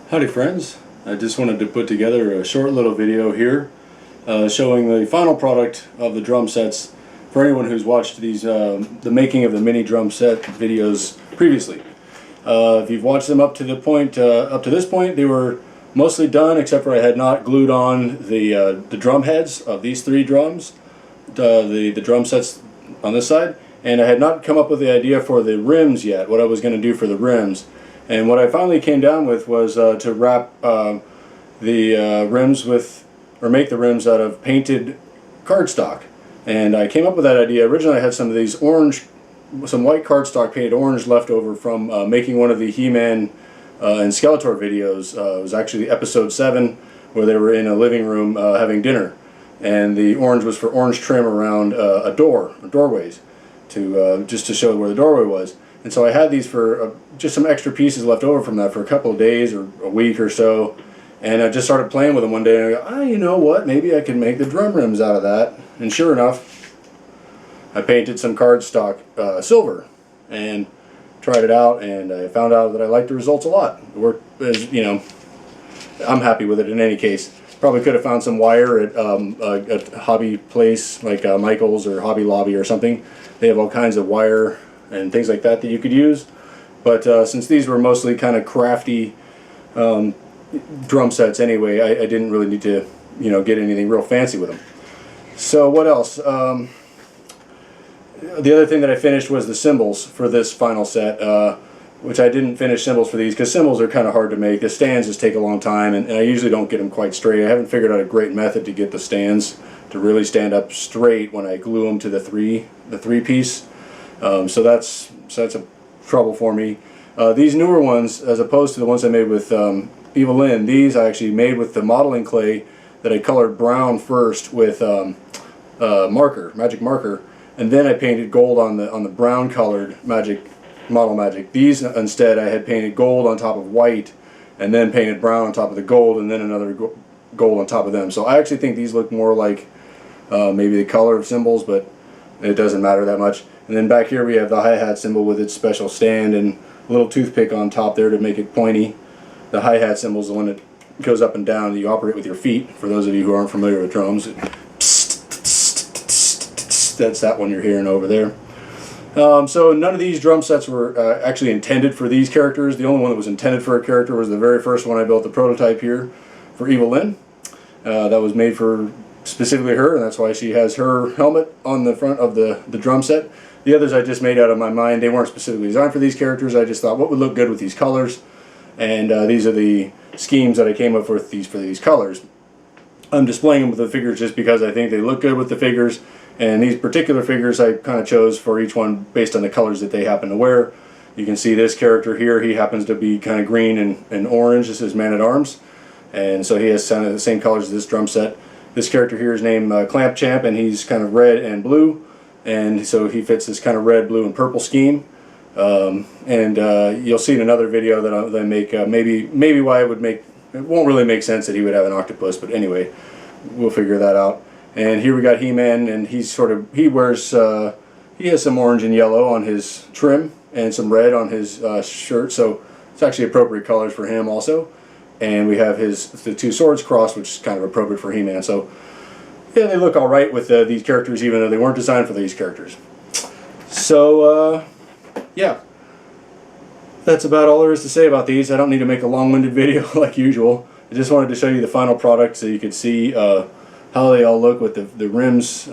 Howdy friends, I just wanted to put together a short little video here showing the final product of the drum sets for anyone who's watched these the making of the mini drum set videos previously. If you've watched them up to this point, they were mostly done, except for I had not glued on the drum heads of these three drums, the drum sets on this side, and I had not come up with the idea for the rims yet, what I was going to do for the rims. And what I finally came down with was to wrap the rims with, or make the rims out of painted cardstock. And I came up with that idea. Originally I had some of these some white cardstock painted orange left over from making one of the He-Man and Skeletor videos. It was actually episode 7 where they were in a living room having dinner. And the orange was for orange trim around doorways, just to show where the doorway was. And so I had these for just some extra pieces left over from that for a couple of days or a week or so. And I just started playing with them one day and I go, oh, you know what, maybe I can make the drum rims out of that. And sure enough, I painted some cardstock silver and tried it out, and I found out that I liked the results a lot. It worked, you know, I'm happy with it in any case. Probably could have found some wire at a hobby place like Michael's or Hobby Lobby or something. They have all kinds of wire and things like that you could use, but since these were mostly kind of crafty drum sets anyway, I didn't really need to, you know, get anything real fancy with them. So what else? The other thing that I finished was the cymbals for this final set, which I didn't finish cymbals for these because cymbals are kind of hard to make. The stands just take a long time, and I usually don't get them quite straight. I haven't figured out a great method to get the stands to really stand up straight when I glue them to the three piece. So that's a trouble for me. These newer ones, as opposed to the ones I made with Evelyn, these I actually made with the modeling clay that I colored brown first with magic marker, and then I painted gold on the brown colored model magic. These instead I had painted gold on top of white, and then painted brown on top of the gold, and then another gold on top of them. So I actually think these look more like maybe the color of cymbals, but it doesn't matter that much. And then back here we have the hi-hat cymbal with its special stand and a little toothpick on top there to make it pointy. The hi-hat cymbal is the one that goes up and down. You operate with your feet, for those of you who aren't familiar with drums. That's that one you're hearing over there. So none of these drum sets were actually intended for these characters. The only one that was intended for a character was the very first one I built, the prototype here for Evelyn. That was made for specifically her, and that's why she has her helmet on the front of the drum set. The others I just made out of my mind. They weren't specifically designed for these characters. I just thought what would look good with these colors, and these are the schemes that I came up with for these colors. I'm displaying them with the figures just because I think they look good with the figures, and these particular figures I kind of chose for each one based on the colors that they happen to wear. You can see this character here, he happens to be kind of green and orange. This is Man-at-Arms, and so he has kind of the same colors as this drum set. This character here is named Clamp Champ, and he's kind of red and blue, and so he fits this kind of red, blue, and purple scheme. You'll see in another video that I make maybe why it won't really make sense that he would have an octopus, but anyway, we'll figure that out. And here we got He-Man, and he has some orange and yellow on his trim and some red on his shirt, so it's actually appropriate colors for him also. And we have the two swords crossed, which is kind of appropriate for He-Man. So yeah, they look all right with these characters, even though they weren't designed for these characters. So yeah, that's about all there is to say about these. I don't need to make a long-winded video like usual. I just wanted to show you the final product so you could see how they all look with the rims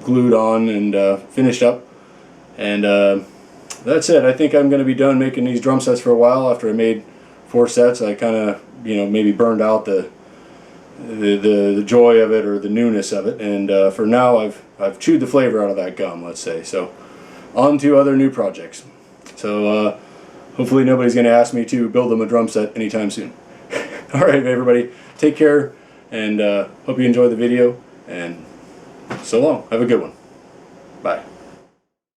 glued on and finished up. And that's it. I think I'm going to be done making these drum sets for a while. After I made 4 sets, I kind of, you know, maybe burned out the joy of it or the newness of it, and for now I've chewed the flavor out of that gum, let's say. So on to other new projects. So hopefully nobody's going to ask me to build them a drum set anytime soon. Alright everybody, take care, and hope you enjoyed the video, and so long. Have a good one.